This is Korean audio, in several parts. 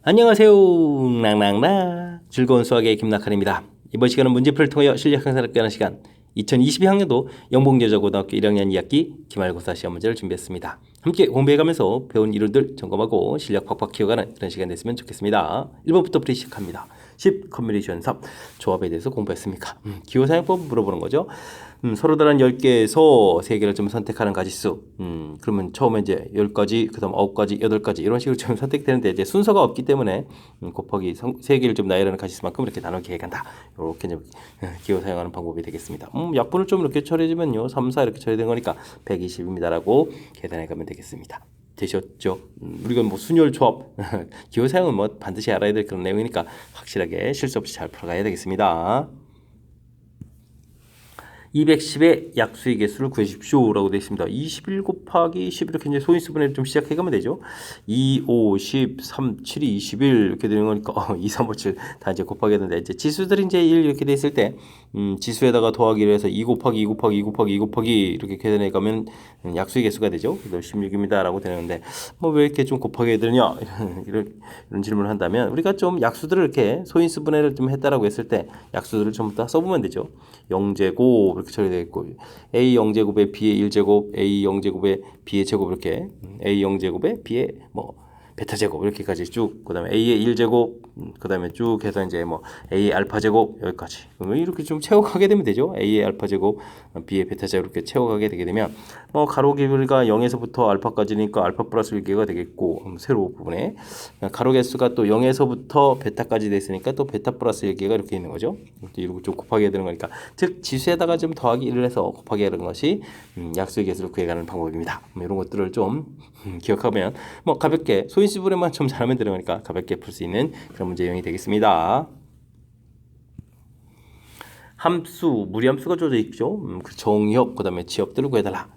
안녕하세요. 낭낭낭 즐거운 수학의 김낙한입니다. 이번 시간은 문제풀이를 통하여 실력 향상을 꾀하는 시간 2022학년도 영봉여자고등학교 1학년 2학기 기말고사 시험 문제를 준비했습니다. 함께 공부해가면서 배운 이론들 점검하고 실력 팍팍 키워가는 그런 시간 됐으면 좋겠습니다. 1번부터 풀이 시작합니다. 10. 컨비네이션 3. 조합에 대해서 공부했습니까? 기호사용법 물어보는 거죠. 서로 다른 10개에서 3개를 좀 선택하는 가지수. 그러면 처음에 이제 10가지, 그 다음 9가지, 8가지 이런 식으로 좀 선택되는데 이제 순서가 없기 때문에 곱하기 3개를 좀 나열하는 가지수만큼 이렇게 나눠 계획한다. 이렇게 이제 기호 사용하는 방법이 되겠습니다. 약분을 좀 이렇게 처리해주면요. 3, 4 이렇게 처리된 거니까 120입니다라고 계산해 가면 되겠습니다. 되셨죠? 우리가 뭐 순열 조합, 기호 사용은 뭐 반드시 알아야 될 그런 내용이니까 확실하게 실수 없이 잘 풀어가야 되겠습니다. 210의 약수의 개수를 구해주십시오 라고 되어 있습니다. 21 곱하기 10 이렇게 이제 소인수분해를 좀 시작해가면 되죠. 2, 5, 10, 3, 7이 21 이렇게 되는 거니까 2, 3, 5, 7 다 이제 곱하기 하는데 이제 지수들이 이제 1 이렇게 돼 있을 때 지수에다가 더하기를 해서 2 곱하기 2 곱하기 2 곱하기 2 곱하기 이렇게 계산해 가면 약수의 개수가 되죠. 그래서 16입니다 라고 되는데 뭐 왜 이렇게 좀 곱하기 해야 되느냐 이런 질문을 한다면 우리가 좀 약수들을 이렇게 소인수분해를 좀 했다라고 했을 때 약수들을 전부 다 써보면 되죠. 0제곱 이렇게 처리되어 있고 a 0제곱에 b의 1제곱 a 0제곱에 b의 제곱 이렇게 a 0제곱에 b의 뭐 베타 제곱 이렇게까지 쭉 그다음에 a의 1제곱 그다음에 쭉 해서 이제 뭐 a의 알파 제곱 여기까지 이렇게 좀 채워가게 되면 되죠. a의 알파 제곱 b의 베타 제곱 이렇게 채워가게 되게 되면 뭐 가로 길이가 0에서부터 알파까지니까 알파 플러스 1개가 되겠고 세로 부분에 가로 개수가 또 0에서부터 베타까지 됐으니까 또 베타 플러스 1개가 이렇게 있는 거죠. 이렇게 좀 곱하기 해야 되는 거니까 즉 지수에다가 좀 더하기를 해서 곱하기 하는 것이 약수의 개수를 구해가는 방법입니다. 이런 것들을 좀 기억하면 뭐 가볍게 소인수분해만 좀 잘하면 되는 거니까 가볍게 풀 수 있는 그런 문제 유형이 되겠습니다. 함수, 무리함수가 주어져 있죠. 그 정의역, 그 다음에 지역들을 구해달라.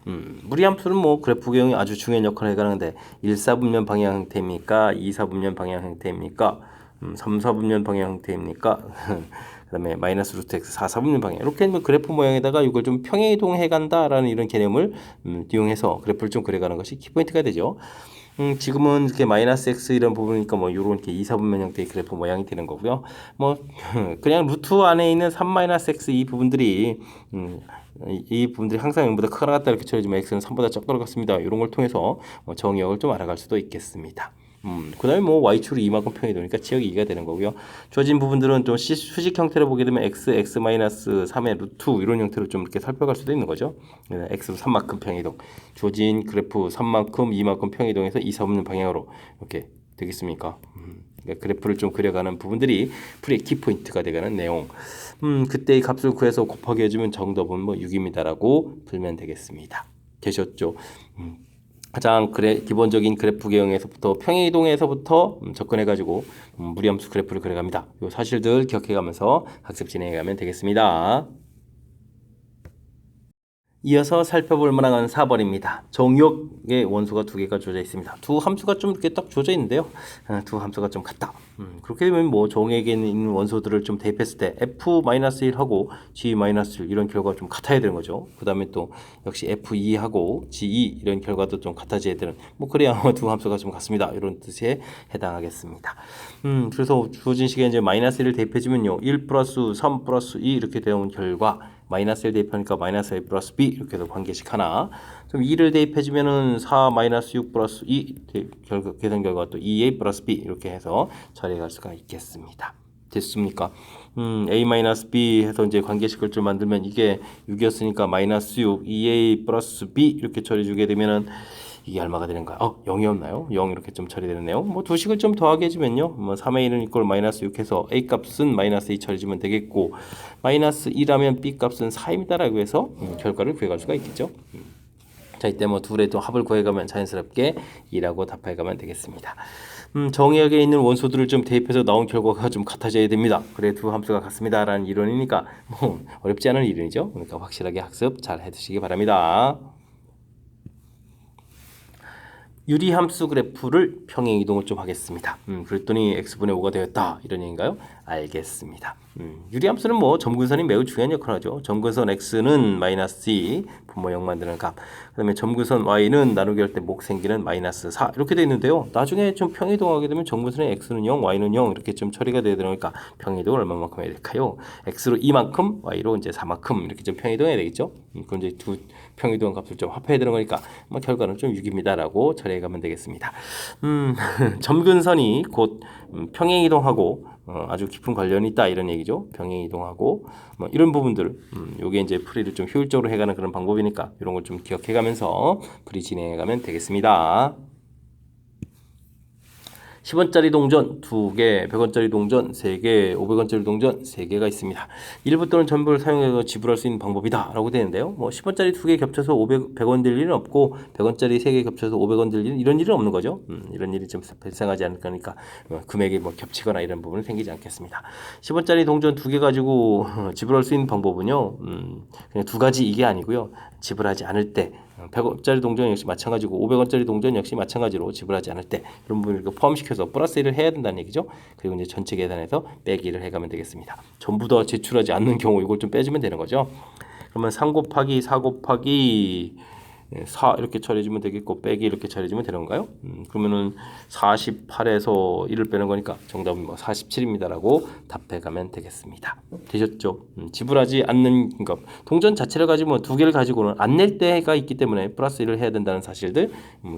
무리함수는 뭐 그래프 개형이 아주 중요한 역할을 해가는데 1, 4분면 방향 형태입니까? 2, 4분면 방향 형태입니까? 3, 4분면 방향 형태입니까? 그 다음에 마이너스 루트 x 4, 4분면 방향 이렇게 뭐 그래프 모양에다가 이걸 좀 평행이동해 간다라는 이런 개념을 이용해서 그래프를 좀 그려가는 것이 키포인트가 되죠. 지금은 이렇게 마이너스 x 이런 부분이니까 뭐 요런 이렇게 2, 4분면 형태의 그래프 모양이 되는 거고요. 뭐 그냥 루트 안에 있는 3 마이너스 x 이 부분들이 이 부분들이 항상 0보다 크거나 같다 이렇게 처리지만 x는 3보다 작도록 같습니다. 이런 걸 통해서 정의역을 좀 알아갈 수도 있겠습니다. 그 다음에 뭐 y축이 이만큼 평이 되니까 지역이 2가 되는 거고요. 주어진 부분들은 좀 수직 형태로 보게 되면 x-3의 루트 이런 형태로 좀 이렇게 살펴갈 수도 있는 거죠. x로 3만큼 평이동. 주어진 그래프 3만큼, 2만큼 평이동해서 2, 4분면 방향으로 이렇게 되겠습니까? 그러니까 그래프를 좀 그려가는 부분들이 풀이의 키포인트가 되가는 내용. 그때의 값을 구해서 곱하기 해주면 정답은 뭐 6입니다라고 풀면 되겠습니다. 되셨죠? 가장 기본적인 그래프 개형에서부터 평행이동에서부터 접근해가지고 무리함수 그래프를 그려갑니다. 이 사실들 기억해가면서 학습 진행해가면 되겠습니다. 이어서 살펴볼 만한 4번입니다. 정역의 원소가 2개가 주어져 있습니다. 두 함수가 좀 이렇게 딱 주어져 있는데요. 두 함수가 좀 같다. 그렇게 되면 뭐 정역에 있는 원소들을 좀 대입했을 때 F-1하고 G-1 이런 결과가 좀 같아야 되는 거죠. 그 다음에 또 역시 F2하고 G2 이런 결과도 좀 같아져야 되는 뭐 그래야 두 함수가 좀 같습니다. 이런 뜻에 해당하겠습니다. 그래서 주어진 시간에 이제 -1을 대입해주면요. 1 플러스 3 플러스 2 이렇게 되는 결과 마이너스 1 대입하니까 마이너스 A 플러스 B 이렇게 해서 관계식 하나. 그럼 2를 대입해주면은 4 마이너스 6 플러스 2 계산 결과 또 2A 플러스 B 이렇게 해서 처리할 수가 있겠습니다. 됐습니까? A 마이너스 B 해서 이제 관계식을 좀 만들면 이게 6이었으니까 마이너스 6 2A 플러스 B 이렇게 처리해주게 되면은 이게 얼마가 되는가? 0이었나요? 0 이렇게 좀 처리되는데요. 뭐 두 식을 좀 더하게 해주면요. 뭐 3의 1은 이꼴 마이너스 6 해서 A 값은 마이너스 2 처리해주면 되겠고 마이너스 2라면 B 값은 4입니다라고 해서 결과를 구해갈 수가 있겠죠. 자, 이때 뭐 둘의 또 합을 구해가면 자연스럽게 2라고 답해가면 되겠습니다. 정의역에 있는 원소들을 좀 대입해서 나온 결과가 좀 같아져야 됩니다. 그래 두 함수가 같습니다라는 이론이니까 뭐 어렵지 않은 이론이죠. 그러니까 확실하게 학습 잘 해두시기 바랍니다. 유리함수 그래프를 평행 이동을 좀 하겠습니다. 그랬더니 x분의 5가 되었다 이런 얘기인가요? 알겠습니다. 유리함수는 뭐 점근선이 매우 중요한 역할을 하죠. 점근선 x는 마이너스 2, 분모 0 만드는 값. 그다음에 점근선 y는 나누기 할 때 목 생기는 마이너스 4 이렇게 돼 있는데요. 나중에 좀 평이동하게 되면 점근선의 x는 0, y는 0 이렇게 좀 처리가 돼야 되니까 평이동을 얼마만큼 해야 될까요? x로 2만큼, y로 이제 4만큼 이렇게 좀 평이동해야 되겠죠. 그럼 이제 두 평이동 값을 좀 합해야 되는 거니까 뭐 결과는 좀 6입니다라고 처리해 가면 되겠습니다. 점근선이 곧 평행이동하고 아주 깊은 관련이 있다 이런 얘기죠. 병행이동하고 뭐 이런 부분들 요게 이제 풀이를 좀 효율적으로 해가는 그런 방법이니까 이런 걸 좀 기억해가면서 풀이 진행해가면 되겠습니다. 10원짜리 동전 2개, 100원짜리 동전 3개, 500원짜리 동전 3개가 있습니다. 일부 또는 전부를 사용해서 지불할 수 있는 방법이다 라고 되는데요. 뭐 10원짜리 2개 겹쳐서 100원 될 일은 없고 100원짜리 3개 겹쳐서 500원 될 일은 이런 일은 없는 거죠. 이런 일이 좀 발생하지 않을 거니까 금액이 뭐 겹치거나 이런 부분은 생기지 않겠습니다. 10원짜리 동전 2개 가지고 지불할 수 있는 방법은요. 그냥 두 가지 이게 아니고요. 지불하지 않을 때 100원짜리 동전 역시 마찬가지고 500원짜리 동전 역시 마찬가지로 지불하지 않을 때 이런 부분을 포함시켜서 플러스 1을 해야 된다는 얘기죠. 그리고 이제 전체 계산해서 빼기를 해가면 되겠습니다. 전부 다 제출하지 않는 경우 이걸 좀 빼주면 되는 거죠. 그러면 3 곱하기 4 곱하기 4 이렇게 처리해주면 되겠고 빼기 이렇게 처리해주면 되는 건가요? 그러면은 48에서 1을 빼는 거니까 정답은 뭐 47입니다라고 답해가면 되겠습니다. 되셨죠? 지불하지 않는 것 동전 자체를 가지고 뭐 두 개를 가지고는 안 낼 때가 있기 때문에 플러스 1을 해야 된다는 사실들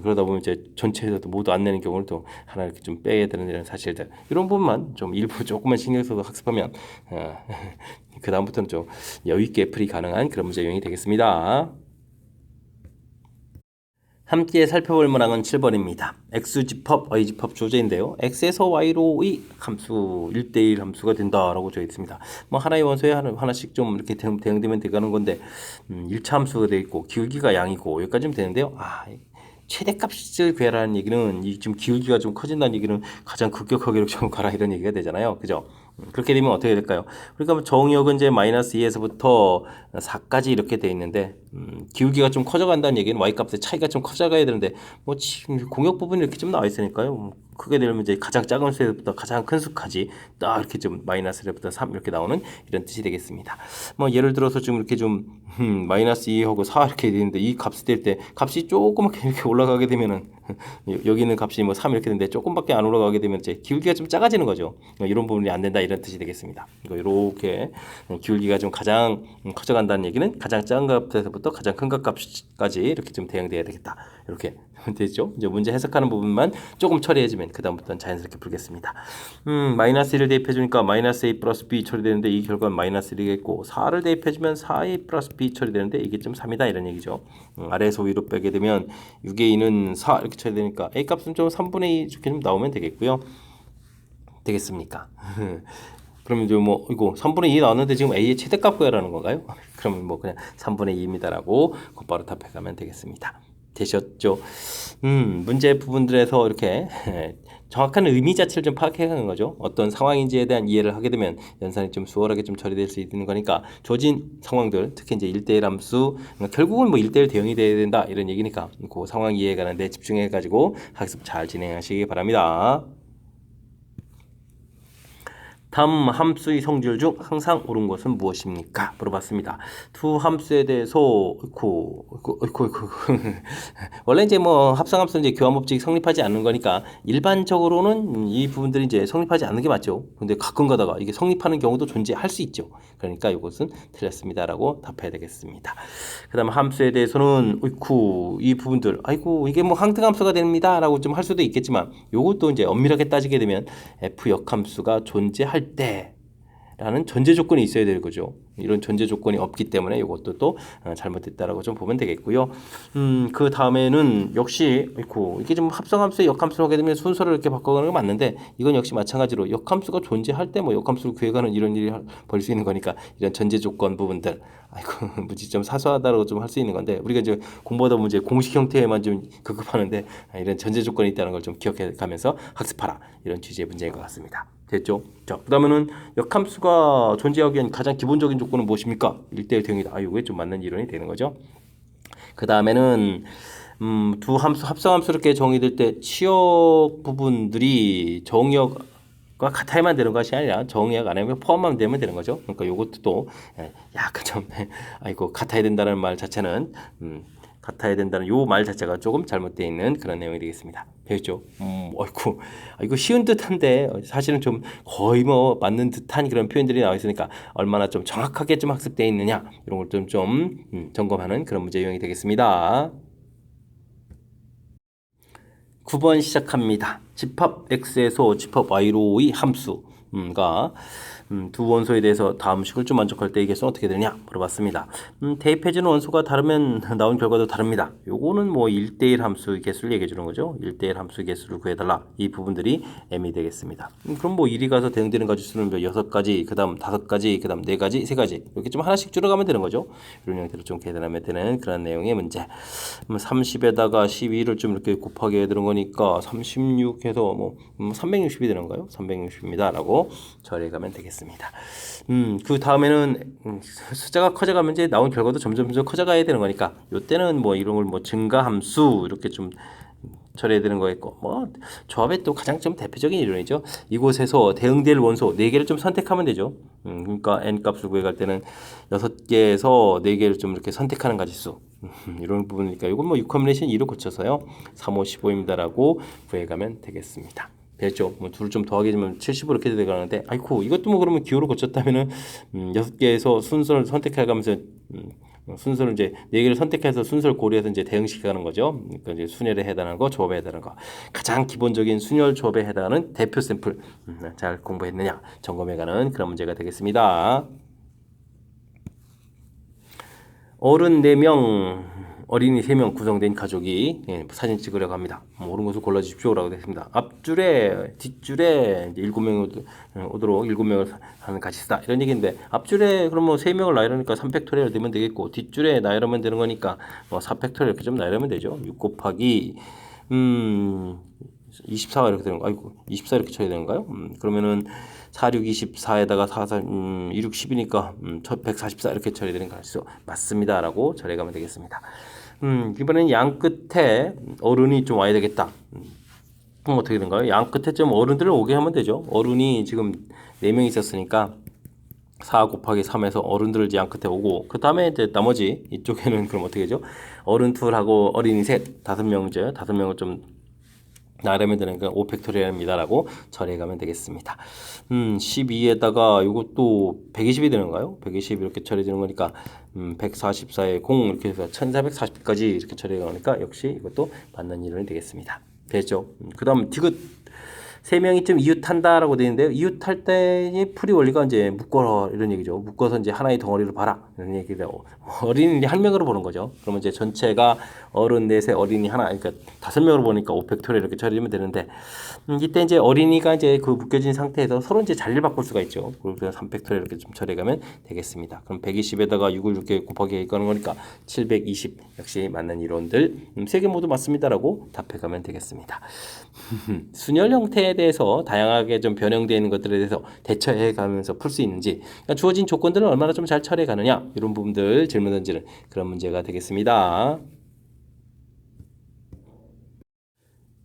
그러다 보면 이제 전체에서도 모두 안 내는 경우를 또 하나 이렇게 좀 빼야 되는 이런 사실들 이런 부분만 좀 일부 조금만 신경 써서 학습하면 그 다음부터는 좀 여유 있게 풀이 가능한 그런 문제 유형이 되겠습니다. 함께 살펴볼 문항은 7번입니다. X집합, Y집합 조제인데요. X에서 Y로의 함수 1대1 함수가 된다라고 되어 있습니다. 뭐 하나의 원소에 하나씩 좀 이렇게 대응되면 되가는 건데 1차 함수가 되어 있고 기울기가 양이고 여기까지는 되는데요. 최대값을 구해라는 얘기는 이 지금 기울기가 좀 커진다는 얘기는 가장 급격하게 좀 가라 이런 얘기가 되잖아요. 그죠? 그렇게 되면 어떻게 될까요? 그러니까 정역은 이제 마이너스 2에서부터 4까지 이렇게 돼 있는데 기울기가 좀 커져간다는 얘기는 y값의 차이가 좀 커져가야 되는데 뭐 지금 공역 부분이 이렇게 좀 나와 있으니까요. 크게 되면 이제 가장 작은 수에서부터 가장 큰 수까지 딱 이렇게 좀 마이너스 1부터 3 이렇게 나오는 이런 뜻이 되겠습니다. 뭐 예를 들어서 지금 이렇게 좀 마이너스 2하고 4 이렇게 되는데 이 값을 뗄 때 값이 조그맣게 이렇게 올라가게 되면은 여기 있는 값이 뭐 3 이렇게 되는데 조금밖에 안 올라가게 되면 이제 기울기가 좀 작아지는 거죠. 이런 부분이 안 된다 이런 뜻이 되겠습니다. 이렇게 기울기가 좀 가장 커져간다는 얘기는 가장 작은 값에서부터 가장 큰 값까지 이렇게 좀 대응돼야 되겠다. 이렇게 되죠. 이제 문제 해석하는 부분만 조금 처리해주면 그 다음부터는 자연스럽게 풀겠습니다. 마이너스 1을 대입해주니까 마이너스 A 플러스 B 처리되는데 이 결과는 마이너스 1이겠고 4를 대입해주면 4A 플러스 B 처리되는데 이게 좀 3이다 이런 얘기죠. 아래에서 위로 빼게 되면 6A는 4 이렇게 처리되니까 A 값은 좀 3분의 2 이렇게 좀 나오면 되겠고요. 되겠습니까? 그러면 이제 뭐 이거 3분의 2 나왔는데 지금 A의 최대값 구하라는 건가요? 그러면 뭐 그냥 3분의 2입니다라고 곧바로 답해가면 되겠습니다. 되셨죠? 문제 부분들에서 이렇게 정확한 의미 자체를 좀 파악해가는 거죠. 어떤 상황인지에 대한 이해를 하게 되면 연산이 좀 수월하게 좀 처리될 수 있는 거니까 주어진 상황들, 특히 이제 1대1 함수, 결국은 뭐 1대1 대응이 돼야 된다 이런 얘기니까 그 상황 이해에 관한 데 집중해가지고 학습 잘 진행하시기 바랍니다. 다음 함수의 성질 중 항상 옳은 것은 무엇입니까? 물어봤습니다. 두 함수에 대해서 원래 이제 뭐 합성함수 이제 교환법칙이 성립하지 않는 거니까 일반적으로는 이 부분들이 이제 성립하지 않는 게 맞죠. 근데 가끔 가다가 이게 성립하는 경우도 존재할 수 있죠. 그러니까 이것은 틀렸습니다라고 답해야 되겠습니다. 그다음 함수에 대해서는 이 부분들 이게 뭐 항등함수가 됩니다라고 좀 할 수도 있겠지만 이것도 이제 엄밀하게 따지게 되면 f 역함수가 존재할 때라는 전제 조건이 있어야 되는 거죠. 이런 전제 조건이 없기 때문에 이것도 또 잘못됐다라고 좀 보면 되겠고요. 그 다음에는 역시 이게 좀 합성함수의 역함수를 하게 되면 순서를 이렇게 바꿔가는 건 맞는데 이건 역시 마찬가지로 역함수가 존재할 때 뭐 역함수를 구해가는 이런 일이 벌일 수 있는 거니까 이런 전제 조건 부분들 문제 좀 사소하다라고 좀 할 수 있는 건데 우리가 이제 공부하다 보면 이제 공식 형태에만 좀 급급하는데 이런 전제 조건이 있다는 걸 좀 기억해 가면서 학습하라 이런 취지의 문제인 것 같습니다. 됐죠? 자, 그다음에는 역함수가 존재하기 위한 가장 기본적인 조건은 무엇입니까? 1대1 대응이다. 이게 좀 맞는 이론이 되는 거죠. 그 다음에는 두 함수 합성함수 이렇게 정의될 때 치역 부분들이 정역 같아야만 되는 것이 아니라 정의역 안에 포함만 되면 되는 거죠. 그러니까 요것도 또 약간 좀 아이고 같아야 된다는 말 자체는 같아야 된다는 요 말 자체가 조금 잘못되어 있는 그런 내용이 되겠습니다. 되겠죠? 어이구, 이거 쉬운 듯한데 사실은 좀 거의 뭐 맞는 듯한 그런 표현들이 나와 있으니까 얼마나 좀 정확하게 좀 학습되어 있느냐 이런 걸 좀 점검하는 그런 문제 유형이 되겠습니다. 9번 시작합니다. 집합 x에서 집합 y로의 함수가 두 원소에 대해서 다음 식을 좀 만족할 때 이 개수는 어떻게 되느냐 물어봤습니다. 대입해주는 원소가 다르면 나온 결과도 다릅니다. 요거는 뭐 1대1 함수의 개수를 얘기해 주는 거죠. 1대1 함수의 개수를 구해달라. 이 부분들이 M이 되겠습니다. 그럼 뭐 1이 가서 대응되는 가지수는 6가지, 그 다음 5가지, 그 다음 4가지, 3가지 이렇게 좀 하나씩 줄여가면 되는 거죠. 이런 형태로 좀 계산하면 되는 그런 내용의 문제. 30에다가 12를 좀 이렇게 곱하게 해야 되는 거니까 36 해서 뭐 360이 되는 거예요. 360입니다. 라고 처리해가면 되겠습니다. 그 다음에는 숫자가 커져가면 이제 나온 결과도 점점 커져가야 되는 거니까 요때는 뭐 이런 걸 뭐 증가함수 이렇게 좀 처리해야 되는 거겠고 뭐 조합의 또 가장 좀 대표적인 이론이죠. 이곳에서 대응될 원소 4개를 좀 선택하면 되죠. 그러니까 n 값을 구해갈 때는 6개에서 4개를 좀 이렇게 선택하는 가지수 이런 부분이니까 이건 뭐 6컴비네이션 2로 고쳐서요 3, 5, 15입니다라고 구해가면 되겠습니다. 됐죠? 뭐 둘을 좀 더하게 되면 70으로 이렇게 되가는데 아이고 이것도 뭐 그러면 기호로 고쳤다면은 6개에서 순서를 선택해 가면서 순서를 이제 4개를 선택해서 순서를 고려해서 이제 대응시켜 가는 거죠. 그러니까 이제 순열에 해당하는 거, 조합에 해당하는 거. 가장 기본적인 순열 조합에 해당하는 대표 샘플 잘 공부했느냐 점검해 가는 그런 문제가 되겠습니다. 어른 4명, 어린이 3명 구성된 가족이 사진 찍으려고 합니다. 옳은 것을 골라주십시오라고 되어 있습니다. 앞줄에 뒷줄에 7명이 오도록 7명을 하는 가지수다 이런 얘기인데 앞줄에 그럼 뭐 3명을 나열하니까 3팩토리얼 되면 되겠고 뒷줄에 나열하면 되는 거니까 뭐 4팩토리얼 이렇게 좀 나열하면 되죠. 6 곱하기 24가 이렇게 되는 거 아이고 24 이렇게 쳐야 되는가요? 그러면은 4, 6, 24에다가 4, 4, 2, 6, 10이니까 144 이렇게 처리되는 가지수 맞습니다 라고 처리해가면 되겠습니다. 이번에는 양 끝에 어른이 좀 와야 되겠다. 그럼 어떻게 되는가요? 양 끝에 좀 어른들을 오게 하면 되죠. 어른이 지금 4명 있었으니까 4 곱하기 3에서 어른들을 양 끝에 오고 그 다음에 이제 나머지 이쪽에는 그럼 어떻게 되죠? 어른 둘하고 어린이 셋 5명이죠. 5명을 좀 나르면 되는 건 5팩토리얼입니다라고 처리해가면 되겠습니다. 12에다가 이것도 120이 되는가요? 120 이렇게 처리되는 거니까 144에 0 이렇게 해서 1440까지 이렇게 처리가 오니까 역시 이것도 맞는 이론이 되겠습니다. 됐죠? 그 다음 디귿 3명이 좀 이웃한다라고 되어 있는데요. 이웃할 때의 풀이 원리가 이제 묶어라 이런 얘기죠. 묶어서 이제 하나의 덩어리를 봐라 이런 얘기라고. 어린이 한 명으로 보는 거죠. 그러면 이제 전체가 어른 넷에 어린이 하나, 그러니까 5명으로 보니까 5팩토리얼 이렇게 처리하면 되는데 이때 이제 어린이가 이제 그 묶여진 상태에서 서로 이제 자리를 바꿀 수가 있죠. 그래서 3팩토리얼 이렇게 좀 처리하면 되겠습니다. 그럼 120에다가 6을 이렇게 곱하기 하는 거니까 720 역시 맞는 이론들 3개 모두 맞습니다라고 답해가면 되겠습니다. 순열 형태에 대해서 다양하게 좀 변형되어 있는 것들에 대해서 대처해 가면서 풀 수 있는지 그러니까 주어진 조건들을 얼마나 좀 잘 처리해 가느냐 이런 부분들 질문 던지는 그런 문제가 되겠습니다.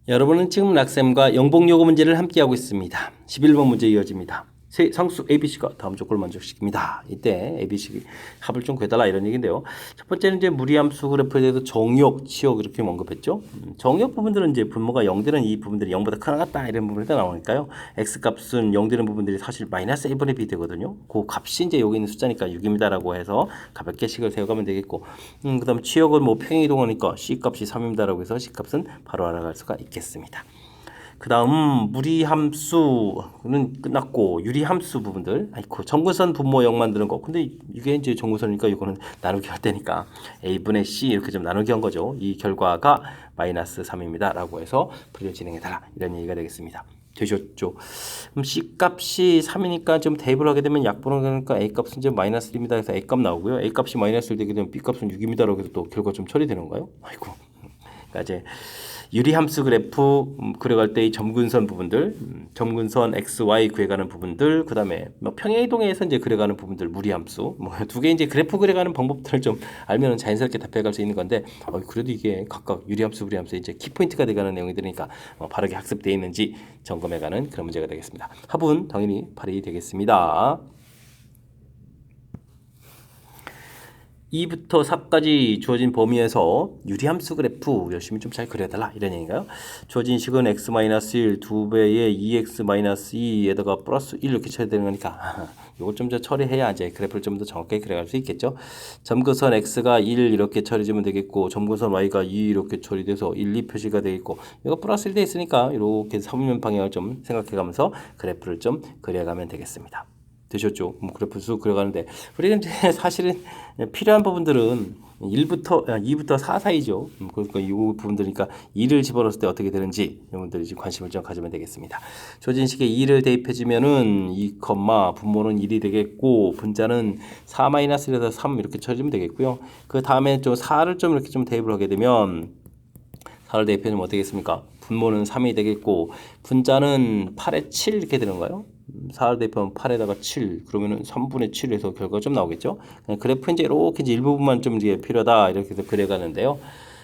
여러분은 지금 락쌤과 영복요거 문제를 함께하고 있습니다. 11번 문제 이어집니다. 세 상수 ABC가 다음 조건을 만족시킵니다. 이때 ABC 합을 좀 구해달라 이런 얘기인데요. 첫 번째는 이제 무리함수 그래프에 대해서 정역, 치역 이렇게 언급했죠. 정역 부분들은 이제 분모가 0되는 이 부분들이 0보다 크나 같다 이런 부분이 다 나오니까요. X값은 0되는 부분들이 사실 마이너스 1분의 B 되거든요. 그 값이 이제 여기 있는 숫자니까 6입니다라고 해서 가볍게 식을 세워가면 되겠고 그 다음 치역은 뭐 평행이동하니까 C값이 3입니다라고 해서 C값은 바로 알아갈 수가 있겠습니다. 그 다음 무리함수는 끝났고 유리함수 부분들 아이고 정근선 분모 0 만드는 거 근데 이게 이제 정근선이니까 이거는 나누기 할 때니까 A분의 C 이렇게 좀 나누기 한 거죠. 이 결과가 마이너스 3입니다 라고 해서 풀이를 진행해달라 이런 얘기가 되겠습니다. 되셨죠? 그럼 C값이 3이니까 좀 대입을 하게 되면 약분을 하니까 A값은 이제 마이너스 1입니다 해서 A값 나오고요. A값이 마이너스 1 되게 되면 B값은 6입니다 라고 해서 또 결과 좀 처리되는 건가요? 아이고 그러니까 이제 유리함수 그래프 그려갈 때 이 점근선 부분들, 점근선 XY 구해가는 부분들, 그 다음에 뭐 평행이동에서 이제 그려가는 부분들, 무리함수, 뭐 두 개 이제 그래프 그려가는 방법들을 좀 알면 자연스럽게 답해갈 수 있는 건데, 그래도 이게 각각 유리함수, 무리함수 이제 키포인트가 돼가는 내용이니까 바르게 학습되어 있는지 점검해가는 그런 문제가 되겠습니다. 합은 당연히 발휘되겠습니다. 2부터 4까지 주어진 범위에서 유리함수 그래프 열심히 좀 잘 그려달라 이런 얘기인가요? 주어진 식은 x-1 2배의 2x-2에다가 플러스 1 이렇게 쳐야 되는 거니까 이걸 좀 더 처리해야 이제 그래프를 좀 더 정확하게 그려갈 수 있겠죠. 점근선 x가 1 이렇게 처리되면 되겠고 점근선 y가 2 이렇게 처리돼서 1, 2 표시가 되겠고 이거 플러스 1 돼 있으니까 이렇게 삼면 방향을 좀 생각해가면서 그래프를 좀 그려가면 되겠습니다. 되셨죠? 그래프 쭉 그려가는데 우리가 이제 사실은 필요한 부분들은 2부터 4 사이죠. 그러니까 이 부분들이니까 2를 집어넣었을 때 어떻게 되는지 여러분들이 관심을 좀 가지면 되겠습니다. 조진식에 2를 대입해주면은 2, 분모는 1이 되겠고 분자는 4-1에서 3 이렇게 처리하면 되겠고요. 그 다음에 좀 4를 좀 이렇게 좀 대입을 하게 되면 4를 대입해주면 어떻게 되겠습니까? 분모는 3이 되겠고 분자는 8에 7 이렇게 되는가요? 4를 대입하면 8에다가 7 그러면은 3분의 7에서 결과가 좀 나오겠죠. 그래프 이제 이렇게 이제 일부분만 좀 이제 필요하다 이렇게 해서 그려가는데요.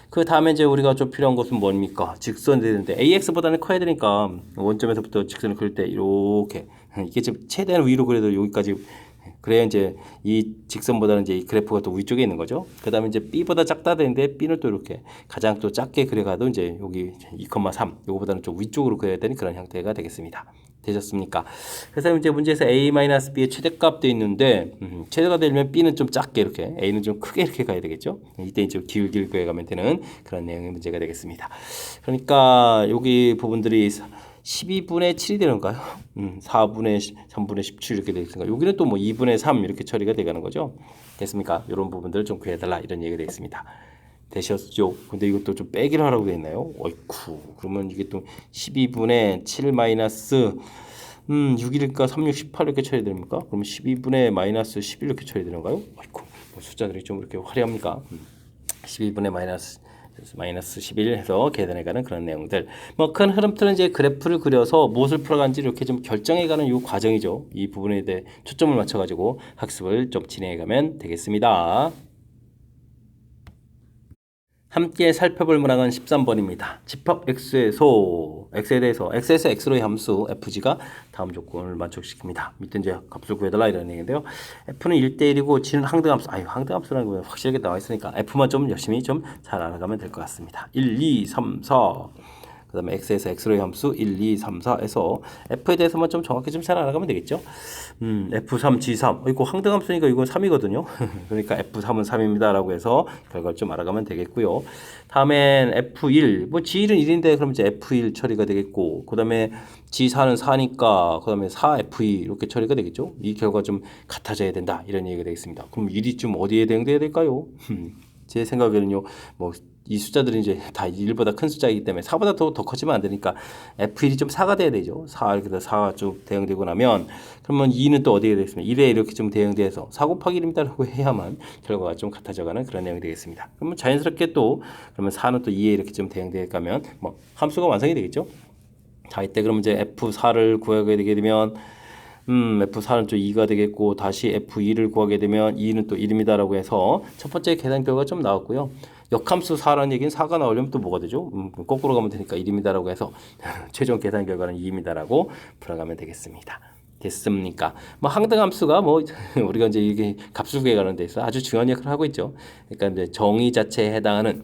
그 다음에 이제 우리가 좀 필요한 것은 뭡니까? 직선이 되는데 AX보다는 커야 되니까 원점에서부터 직선을 그릴 때 이렇게 이게 지금 최대한 위로 그려도 여기까지 그래야 이제 이 직선보다는 이제 이 그래프가 또 위쪽에 있는 거죠. 그 다음에 이제 B보다 작다 되는데 B는 또 이렇게 가장 또 작게 그려가도 이제 여기 2,3 요거보다는 좀 위쪽으로 그려야 되는 그런 형태가 되겠습니다. 되셨습니까? 그래서 이제 문제에서 A-B의 최대값 돼 있는데 최대가 되려면 B는 좀 작게 이렇게 A는 좀 크게 이렇게 가야 되겠죠. 이때 이제 길게 가면 되는 그런 내용의 문제가 되겠습니다. 그러니까 여기 부분들이 12분의 7이 되는가요? 4분의 3분의 17 이렇게 되겠습니까? 여기는 또 뭐 2분의 3 이렇게 처리가 되가는 거죠. 됐습니까? 이런 부분들을 좀 구해달라 이런 얘기가 되겠습니다. 되셨죠? 근데 이것도 좀 빼기를 하라고 되어 있나요? 어이쿠. 그러면 이게 또 12분의 7 마이너스 6일까 3, 6, 18 이렇게 처리됩니까? 그러면 12분의 마이너스 11 이렇게 처리되는가요? 어이쿠. 뭐 숫자들이 좀 이렇게 화려합니까? 12분의 마이너스 11 해서 계산해가는 그런 내용들. 뭐 큰 흐름틀은 이제 그래프를 그려서 무엇을 풀어간지 이렇게 좀 결정해가는 이 과정이죠. 이 부분에 대해 초점을 맞춰가지고 학습을 좀 진행해가면 되겠습니다. 함께 살펴볼 문항은 13번입니다. 집합 x에서 x로의 함수 fg가 다음 조건을 만족시킵니다. 밑에 이제 값을 구해달라 이런 얘기인데요. f는 1대1이고 g는 항등함수. 항등함수라는 거 확실하게 나와 있으니까 f만 좀 열심히 좀 잘 알아가면 될 것 같습니다. 1, 2, 3, 4. 그 다음에 x에서 x로의 함수 1, 2, 3, 4에서 f에 대해서만 좀 정확히 좀 잘 알아가면 되겠죠. F3, G3. 이거 항등함수니까 이건 3이거든요. 그러니까 F3은 3입니다. 라고 해서 결과를 좀 알아가면 되겠고요. 다음엔 F1. 뭐 G1은 1인데 그럼 이제 F1 처리가 되겠고, 그 다음에 G4는 4니까, 그 다음에 4F2 이렇게 처리가 되겠죠. 이 결과 좀 같아져야 된다. 이런 얘기가 되겠습니다. 그럼 1이 좀 어디에 대응돼야 될까요? 제 생각에는요, 뭐, 이 숫자들이 이제 다 1보다 큰 숫자이기 때문에 4보다 더 커지면 안 되니까 F1이 좀 4가 돼야 되죠. 4 이렇게 해서 4가 좀 대응되고 나면 그러면 2는 또 어디에 되겠습니까? 1에 이렇게 좀 대응돼서 4 곱하기 1입니다라고 해야만 결과가 좀 같아져가는 그런 내용이 되겠습니다. 그러면 자연스럽게 또 그러면 4는 또 2에 이렇게 좀 대응돼 가면 뭐 함수가 완성이 되겠죠. 자, 이때 그러면 이제 F4를 구하게 되게 되면 F4는 좀 2가 되겠고 다시 F2를 구하게 되면 2는 또 1입니다라고 해서 첫 번째 계산 결과가 좀 나왔고요. 역함수 4라는 얘기는 4가 나오려면 또 뭐가 되죠? 거꾸로 가면 되니까 1입니다라고 해서 최종 계산 결과는 2입니다라고 풀어가면 되겠습니다. 됐습니까? 뭐 항등함수가 뭐 우리가 이제 이게 값을 구해가는 데 있어 아주 중요한 역할을 하고 있죠. 그러니까 이제 정의 자체에 해당하는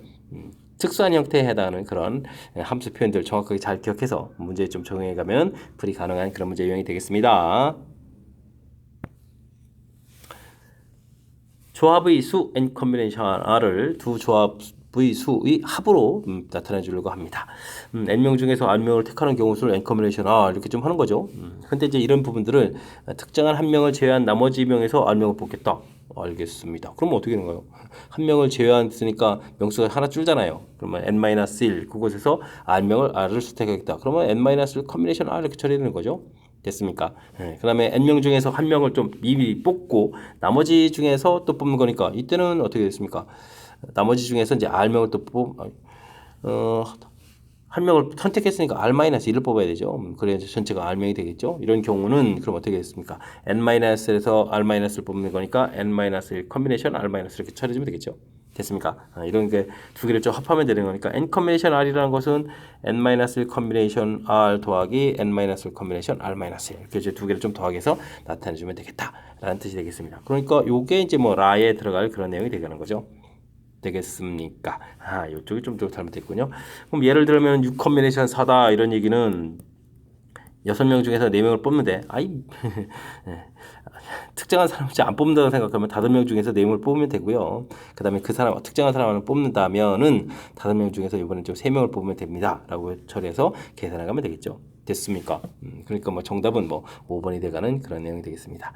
특수한 형태에 해당하는 그런 함수 표현들을 정확하게 잘 기억해서 문제에 좀 적용해가면 풀이 가능한 그런 문제 유형이 되겠습니다. 조합의 수 n 컨비네이션 R을 두 조합의 수의 합으로 나타내 주려고 합니다. n명 중에서 r명을 택하는 경우 수를 n 컨비네이션 R 이렇게 좀 하는 거죠. 근데 이제 이런 부분들을 특정한 한 명을 제외한 나머지 명에서 r명을 뽑겠다. 알겠습니다. 그럼 어떻게 되는가요? 한 명을 제외했으니까 명수가 하나 줄잖아요. 그러면 n-1 그곳에서 r을 선택하겠다. 그러면 n-1 컨비네이션 R 이렇게 처리되는 거죠. 됐습니까? 네. 그 다음에 n명 중에서 한 명을 좀 미리 뽑고 나머지 중에서 또 뽑는 거니까 이때는 어떻게 됐습니까? 나머지 중에서 이제 r명을 또 한 명을 선택했으니까 R-1을 뽑아야 되죠. 그래야 전체가 R명이 되겠죠. 이런 경우는 그럼 어떻게 됐습니까? N-에서 R-을 뽑는 거니까 N-1 컨비네이션 R- 이렇게 처리해주면 되겠죠. 됐습니까? 이런 게 두 개를 좀 합하면 되는 거니까 N 컨비네이션 R이라는 것은 N-1 컨비네이션 R 더하기 N-1 컨비네이션 R-1 이렇게 이제 두 개를 좀 더하게해서 나타내주면 되겠다라는 뜻이 되겠습니다. 그러니까 요게 이제 뭐 라에 들어갈 그런 내용이 되는 거죠. 되겠습니까? 이쪽이 좀 잘못됐군요. 그럼 예를 들면 6 컨비네이션 4다 이런 얘기는 6명 중에서 4명을 뽑는데 특정한 사람을 안 뽑는다고 생각하면 5명 중에서 4명을 뽑으면 되고요. 그 다음에 그 사람 특정한 사람을 뽑는다면은 5명 중에서 이번엔 좀 3명을 뽑으면 됩니다. 라고 처리해서 계산해 가면 되겠죠. 됐습니까? 그러니까 뭐 정답은 뭐 5번이 돼가는 그런 내용이 되겠습니다.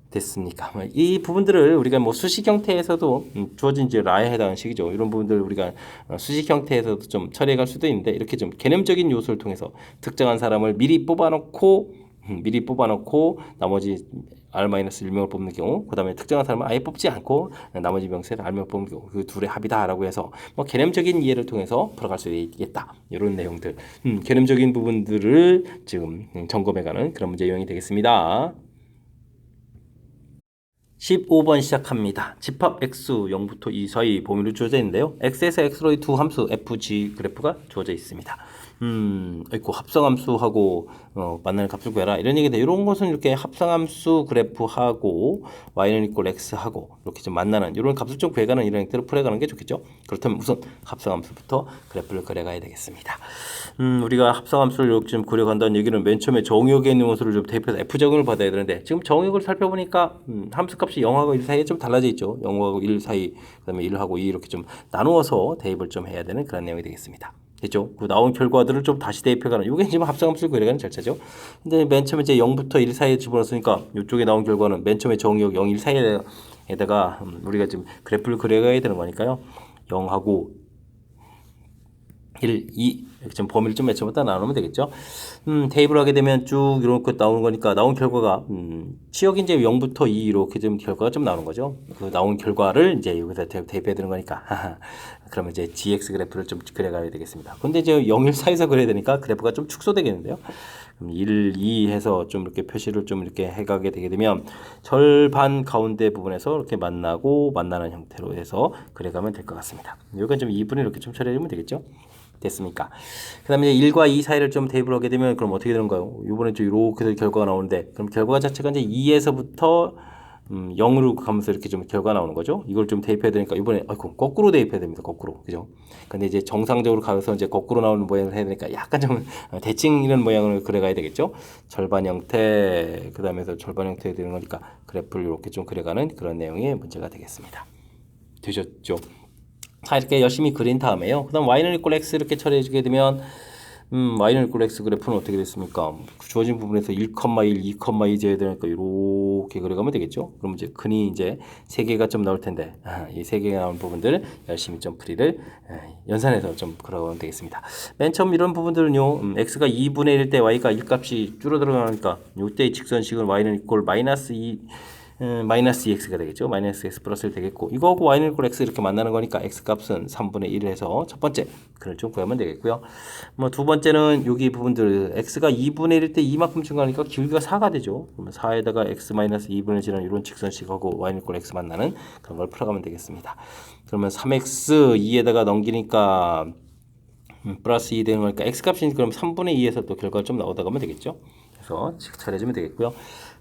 됐습니까? 이 부분들을 우리가 뭐 수식 형태에서도 주어진 이제 라에 해당하는 식이죠. 이런 부분들 우리가 수식 형태에서도 좀 처리해갈 수도 있는데 이렇게 좀 개념적인 요소를 통해서 특정한 사람을 미리 뽑아놓고 나머지 R-1명을 뽑는 경우, 그 다음에 특정한 사람을 아예 뽑지 않고 나머지 명세를 R명을 뽑는 경우, 그 둘의 합이다라고 해서 뭐 개념적인 이해를 통해서 풀어갈 수 있겠다. 이런 내용들, 개념적인 부분들을 지금 점검해가는 그런 문제 유형이 되겠습니다. 15번 시작합니다. 집합 x 0부터 2 사이 범위로 주어져 있는데요. x에서 x로의 두 함수 fg 그래프가 주어져 있습니다. 있고 합성함수하고 만나는 값을 구해라 이런 얘기인데 이런 것은 이렇게 합성함수 그래프하고 y는 이꼴 x하고 이렇게 좀 만나는 이런 값을 좀 구해가는 이런 형태로 풀어가는 게 좋겠죠. 그렇다면 우선 합성함수부터 그래프를 그려가야 되겠습니다. 우리가 합성함수를 이렇게 좀 그려간다는 얘기는 맨 처음에 정의역에 있는 원소를 좀 대입해서 f적용을 받아야 되는데 지금 정의역을 살펴보니까 함수값이 0하고 1 사이에 좀 달라져 있죠. 0하고 1 사이 그다음에 1하고 2 이렇게 좀 나누어서 대입을 좀 해야 되는 그런 내용이 되겠습니다. 됐죠? 그 나온 결과들을 좀 다시 대입해가는 이게 지금 합성함수를 그려가는 절차죠. 근데 맨 처음에 이제 0부터 1 사이에 집어넣었으니까 이쪽에 나온 결과는 맨 처음에 정의역 0, 1 사이에다가 우리가 지금 그래프를 그려가야 되는 거니까요. 0하고 1, 2 이렇게 좀 범위를 좀 매쳐부터 나누면 되겠죠. 대입을 하게 되면 쭉 이렇게 나오는 거니까 나온 결과가 치역이 이제 0부터 2 이렇게 좀 결과가 좀 나오는 거죠. 그 나온 결과를 이제 여기다 대입해야 되는 거니까 그러면 이제 gx 그래프를 좀 그려가야 되겠습니다. 근데 이제 0, 1 사이에서 그려야 되니까 그래프가 좀 축소되겠는데요. 그럼 1, 2 해서 좀 이렇게 표시를 좀 이렇게 해가게 되게 되면 절반 가운데 부분에서 이렇게 만나는 형태로 해서 그려가면 될 것 같습니다. 여기가 좀 2분의 이렇게 좀 처리하면 되겠죠. 됐습니까? 그 다음에 1과 2 사이를 좀 대입을 하게 되면 그럼 어떻게 되는가요? 이번에 좀 이렇게 결과가 나오는데 그럼 결과 자체가 이제 2에서부터 0으로 가면서 이렇게 좀 결과 나오는 거죠. 이걸 좀 대입해야 되니까 이번에 거꾸로 대입해야 됩니다. 거꾸로. 그죠? 근데 이제 정상적으로 가서 이제 거꾸로 나오는 모양을 해야 되니까 약간 좀 대칭 이런 모양을 그려가야 되겠죠. 절반 형태, 그 다음에서 절반 형태 되는 거니까 그래프를 이렇게 좀 그려가는 그런 내용의 문제가 되겠습니다. 되셨죠? 자, 이렇게 열심히 그린 다음에요. 그 다음 y는 이꼴 x 이렇게 처리해주게 되면 y는 이꼴 x 그래프는 어떻게 됐습니까? 주어진 부분에서 1,1, 2,2 재야 되니까 이렇게 그려가면 되겠죠. 그럼 이제 근이 이제 3개가 좀 나올 텐데 이 3개가 나온 부분들 열심히 좀 풀이를 연산해서 좀 그려가면 되겠습니다. 맨 처음 이런 부분들은요. x가 2분의 1 때 y가 1값이 줄어들어가니까 이때의 직선식은 y는 이꼴 마이너스 2x가 되겠죠. 마이너스 x 플러스 1 되겠고 이거하고 y는 이꼴 x 이렇게 만나는 거니까 x 값은 3분의 1 해서 첫 번째 그걸 좀 구하면 되겠고요. 뭐 두 번째는 여기 부분들 x가 2분의 1일 때 이만큼 증가하니까 길이가 4가 되죠. 그러면 4에다가 x 마이너스 2분의 1이라는 이런 직선식하고 y는 이꼴 x 만나는 그런 걸 풀어가면 되겠습니다. 그러면 3x 2에다가 넘기니까 플러스 2 되는 거니까 x 값이 그럼 3분의 2에서 또 결과가 좀 나오다 가면 되겠죠. 그래서 처리해주면 되겠고요.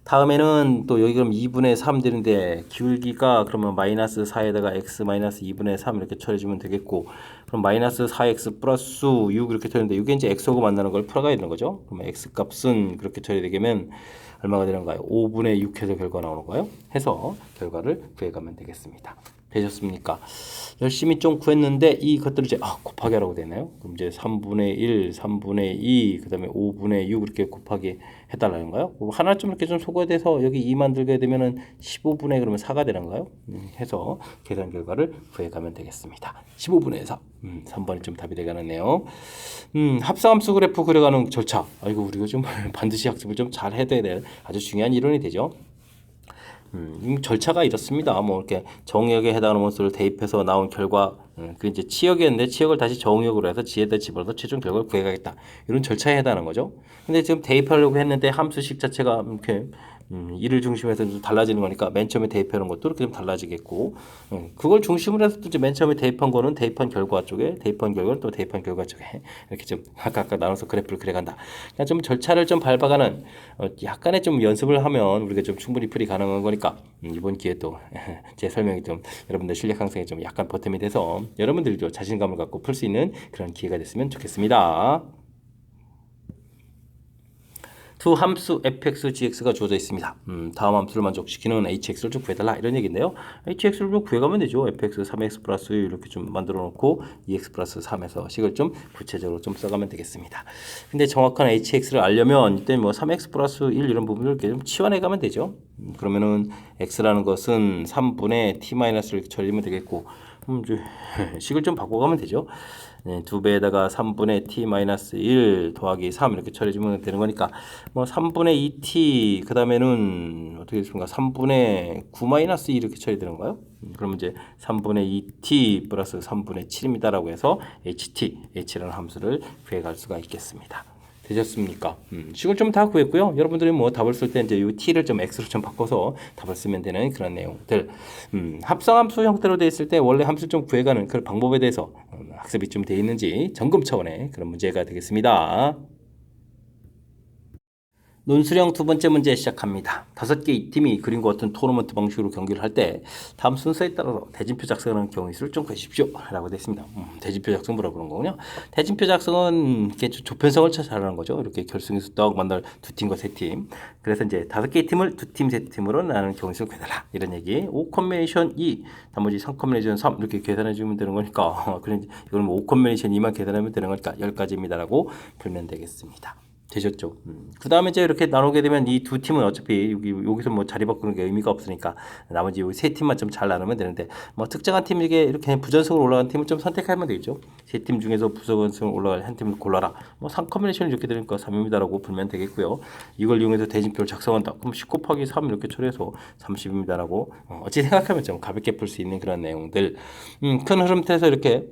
다음에는 또 여기 그럼 2분의 3 되는데 기울기가 그러면 마이너스 4에다가 x 마이너스 2분의 3 이렇게 처리해주면 되겠고 그럼 마이너스 4x 플러스 6 이렇게 되는데 이게 이제 x하고 만나는 걸 풀어가야 되는 거죠. 그러면 x 값은 그렇게 처리되면 얼마가 되는가요? 5분의 6 해서 결과 나오는 거예요. 해서 결과를 구해가면 되겠습니다. 되셨습니까? 열심히 좀 구했는데 이것들을 이제 곱하기 하라고 되나요? 그럼 이제 3분의 1, 3분의 2, 그 다음에 5분의 6 이렇게 곱하기 해달라는 거요. 하나 좀 이렇게 좀 소거돼서 여기 2 만들게 되면은 15분의 그러면 4가 되는 거요. 해서 계산 결과를 구해가면 되겠습니다. 15분의 4. 3번이 좀 답이 되겠네요. 합성함수 그래프 그려가는 절차. 이거 우리가 좀 반드시 학습을 좀 잘 해야 될 아주 중요한 이론이 되죠. 절차가 이렇습니다. 뭐 이렇게 정의역에 해당하는 원소를 대입해서 나온 결과, 그 이제 치역이었는데 치역을 다시 정의역으로 해서 지에다 집어넣어서 최종 결과를 구해가겠다. 이런 절차에 해당하는 거죠. 근데 지금 대입하려고 했는데 함수식 자체가 이렇게 이를 중심으로 해서 좀 달라지는 거니까 맨 처음에 대입하는 것도 이렇게 좀 달라지겠고, 그걸 중심으로 해서 또 이제 맨 처음에 대입한 거는 대입한 결과 쪽에, 대입한 결과는 또 대입한 결과 쪽에 이렇게 좀 각각 나눠서 그래프를 그려간다. 그냥 좀 절차를 좀 밟아가는 약간의 좀 연습을 하면 우리가 좀 충분히 풀이 가능한 거니까 이번 기회에 또 제 설명이 좀 여러분들 실력 향상에 좀 약간 보탬이 돼서 여러분들도 자신감을 갖고 풀 수 있는 그런 기회가 됐으면 좋겠습니다. 두 함수 fx, gx가 주어져 있습니다. 다음 함수를 만족시키는 hx를 좀 구해달라 이런 얘기인데요. hx를 좀 구해가면 되죠. fx 3x 플러스 1 이렇게 좀 만들어 놓고 2x 플러스 3에서 식을 좀 구체적으로 좀 써가면 되겠습니다. 근데 정확한 hx를 알려면 이때 뭐 3x 플러스 1 이런 부분을 이렇게 좀 치환해가면 되죠. 그러면은 x라는 것은 3분의 t-를 이렇게 처리하면 되겠고, 이제 식을 좀 바꿔가면 되죠. 네, 2배에다가 3분의 t-1 더하기 3 이렇게 처리해주면 되는 거니까 뭐 3분의 2t 그 다음에는 어떻게 됐습니까? 3분의 9-2 이렇게 처리되는 거예요. 그러면 이제 3분의 2t 플러스 3분의 7입니다라고 해서 h라는 함수를 구해갈 수가 있겠습니다. 되셨습니까? 식을 좀 다 구했고요. 여러분들이 뭐 답을 쓸 때 이제 이 t를 좀 x로 좀 바꿔서 답을 쓰면 되는 그런 내용들. 합성함수 형태로 되어 있을 때 원래 함수 좀 구해가는 그 방법에 대해서 학습이 좀 되어 있는지 점검 차원의 그런 문제가 되겠습니다. 논술형 두 번째 문제 시작합니다. 5개 팀이 그림과 같은 토너먼트 방식으로 경기를 할 때 다음 순서에 따라서 대진표 작성하는 경우의 수를 좀 구하십시오 라고 되어 있습니다. 대진표 작성 뭐라고 그런 거군요. 대진표 작성은 이렇게 조편성을 찾아라는 거죠. 이렇게 결승에서 떡 만날 두 팀과 세 팀. 그래서 이제 5개의 팀을 두 팀, 세 팀으로 나누는 경우의 수를 구해달라 이런 얘기. 5 콤비네이션 2, 나머지 3 콤비네이션 3 이렇게 계산해 주면 되는 거니까 그래 이거는 뭐5 콤비네이션 2만 계산하면 되는 거니까 10가지입니다라고 풀면 되겠습니다. 되셨죠? 그 다음에 이제 이렇게 나누게 되면 이 두 팀은 어차피 여기서 뭐 자리 바꾸는 게 의미가 없으니까 나머지 세 팀만 좀 잘 나누면 되는데 뭐 특정한 팀에게 이렇게 부전승으로 올라간 팀을 좀 선택하면 되죠. 세 팀 중에서 부전승으로 올라갈 한 팀을 골라라. 뭐 3 컴비네이션이 이렇게 되니까 3입니다라고 불면 되겠고요. 이걸 이용해서 대진표를 작성한다. 그럼 10 곱하기 3 이렇게 처리해서 30입니다라고 어찌 생각하면 좀 가볍게 풀 수 있는 그런 내용들. 큰 흐름에서 이렇게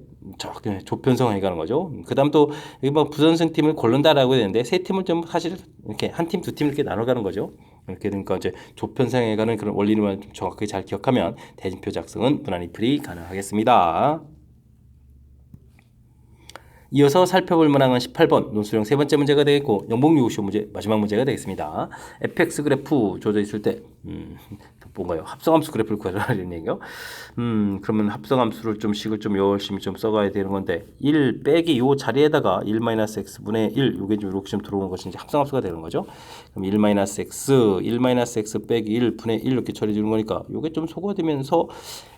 조편성해 가는 거죠. 그 다음 또 여기 뭐 부전승 팀을 고른다라고 되는데 세 팀을 좀 사실 이렇게 한 팀, 두 팀 이렇게 나눠가는 거죠. 이렇게 되니까 이제 조편성해 가는 그런 원리만 좀 정확하게 잘 기억하면 대진표 작성은 무난히 풀이 가능하겠습니다. 이어서 살펴볼 문항은 18번 논술형 세 번째 문제가 되겠고 영복요구시오 문제 마지막 문제가 되겠습니다. fx 그래프 주어져 있을 때 뭔가요? 합성함수 그래프를 구하라는 얘기요. 그러면 합성함수를 좀 식을 좀 열심히 좀 써가야 되는 건데 1 빼기 요 자리에다가 1-x분의 1 요게 좀 이렇게 좀 들어오는 것이 이제 합성함수가 되는 거죠. 그럼 1-x 빼기 1 분의 1 이렇게 처리해 주는 거니까 요게 좀 소거되면서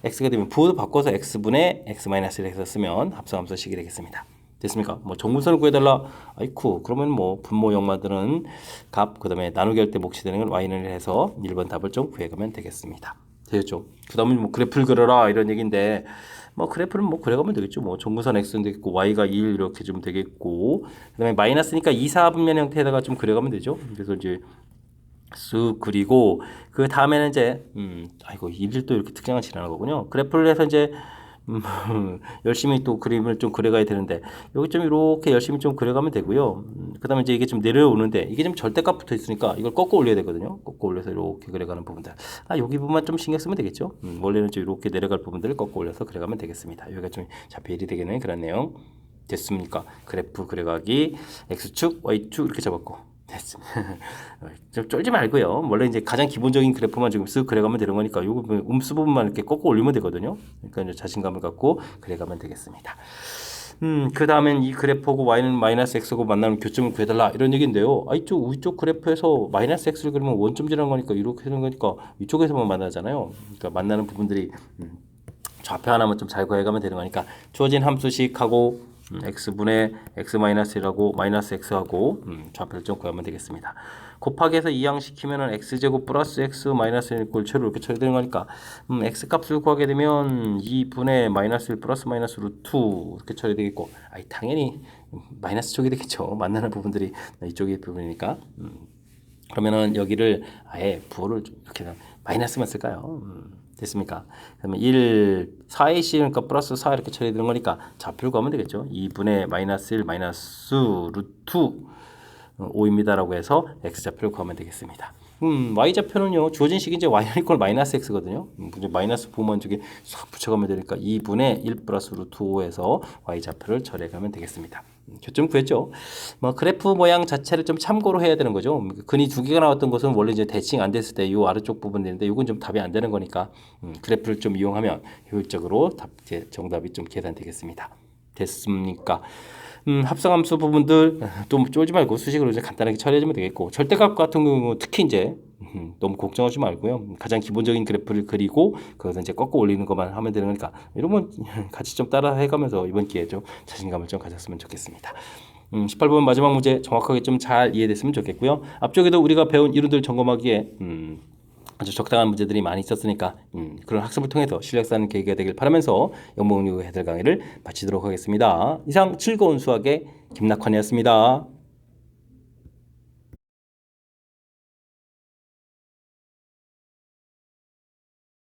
x가 되면 부호도 바꿔서 x분의 x-1 해서 쓰면 합성함수 식이 되겠습니다. 됐습니까? 뭐 정분선을 구해달라. 아이쿠 그러면 뭐 분모 역마드는 값 그다음에 나누기 할 때 몫이 되는 건 y는 해서 1번 답을 좀 구해가면 되겠습니다. 되겠죠? 그 다음에 뭐 그래프를 그려라 이런 얘기인데 뭐 그래프는 뭐 그려가면 되겠죠. 뭐 정분선 x는 되겠고 y가 1 이렇게 좀 되겠고 그다음에 마이너스니까 2, 4분면 형태에다가 좀 그려가면 되죠. 그래서 이제 쓱 그리고 그 다음에는 이제 아이고 1을 또 이렇게 특정을 지나는 거군요. 그래프를 해서 이제 열심히 또 그림을 좀 그려가야 되는데 여기 좀 이렇게 열심히 좀 그려가면 되고요. 그 다음에 이제 이게 좀 내려오는데 이게 좀 절대값 붙어 있으니까 이걸 꺾어 올려야 되거든요. 꺾어 올려서 이렇게 그려가는 부분들. 여기 부분만 좀 신경 쓰면 되겠죠. 원래는 좀 이렇게 내려갈 부분들을 꺾어 올려서 그려가면 되겠습니다. 여기가 좀 자폐일이 되겠는 그런 내용 됐습니까? 그래프 그려가기 X축, Y축 이렇게 잡았고 됐습니다. 좀 쫄지 말고요. 원래 이제 가장 기본적인 그래프만 지금 쓱 그려가면 되는 거니까 요거 음수 부분만 이렇게 꺾어 올리면 되거든요. 그러니까 이제 자신감을 갖고 그려가면 되겠습니다. 그 다음엔 이 그래프하고 y는 마이너스 x하고 만나는 교점을 구해달라 이런 얘기인데요. 이쪽 위쪽 그래프에서 마이너스 x를 그리면 원점지라는 거니까 이렇게 되는 거니까 이쪽에서만 만나잖아요. 그러니까 만나는 부분들이 좌표 하나만 좀 잘 구해가면 되는 거니까 주어진 함수식하고 x분의 x-1하고 마이너스 x하고 좌표를 좀 구하면 되겠습니다. 곱하기해서 이항시키면은 x제곱 플러스 x 마이너스 1 골체로 이렇게 처리되는 거니까 x값을 구하게 되면 2분의 마이너스 1 플러스 마이너스 루트 이렇게 처리되겠고 당연히 마이너스 쪽이 되겠죠. 만나는 부분들이 이쪽의 부분이니까 그러면은 여기를 아예 부호를 좀 이렇게 마이너스만 쓸까요? 됐습니까? 그러면 1, 4ac 그러니까 플러스 4 이렇게 처리되는 거니까 좌표를 구하면 되겠죠. 2분의 마이너스 1 마이너스 루트 5입니다라고 해서 x좌표를 구하면 되겠습니다. y좌표는요 주어진 식이 이제 y는 이퀄 마이너스 x거든요. 이제 마이너스 부호만 저기 싹 붙여가면 되니까 2분의 1 플러스 루트 5에서 y좌표를 처리해가면 되겠습니다. 교점 구했죠. 뭐 그래프 모양 자체를 좀 참고로 해야 되는 거죠. 근이 두 개가 나왔던 것은 원래 이제 대칭 안 됐을 때 이 아래쪽 부분 되는데 이건 좀 답이 안 되는 거니까 그래프를 좀 이용하면 효율적으로 정답이 좀 계산되겠습니다. 됐습니까? 합성함수 부분들 좀 쫄지 말고 수식으로 이제 간단하게 처리해주면 되겠고 절대값 같은 경우 특히 이제 너무 걱정하지 말고요. 가장 기본적인 그래프를 그리고 그것을 이제 꺾어 올리는 것만 하면 되는 거니까 이러면 같이 좀 따라 해가면서 이번 기회에 좀 자신감을 좀 가졌으면 좋겠습니다. 18번 마지막 문제 정확하게 좀 잘 이해됐으면 좋겠고요. 앞쪽에도 우리가 배운 이론들 점검하기에 아주 적당한 문제들이 많이 있었으니까 그런 학습을 통해서 실력 쌓는 계기가 되길 바라면서 영문교육 해설 강의를 마치도록 하겠습니다. 이상 즐거운 수학의 김낙환이었습니다.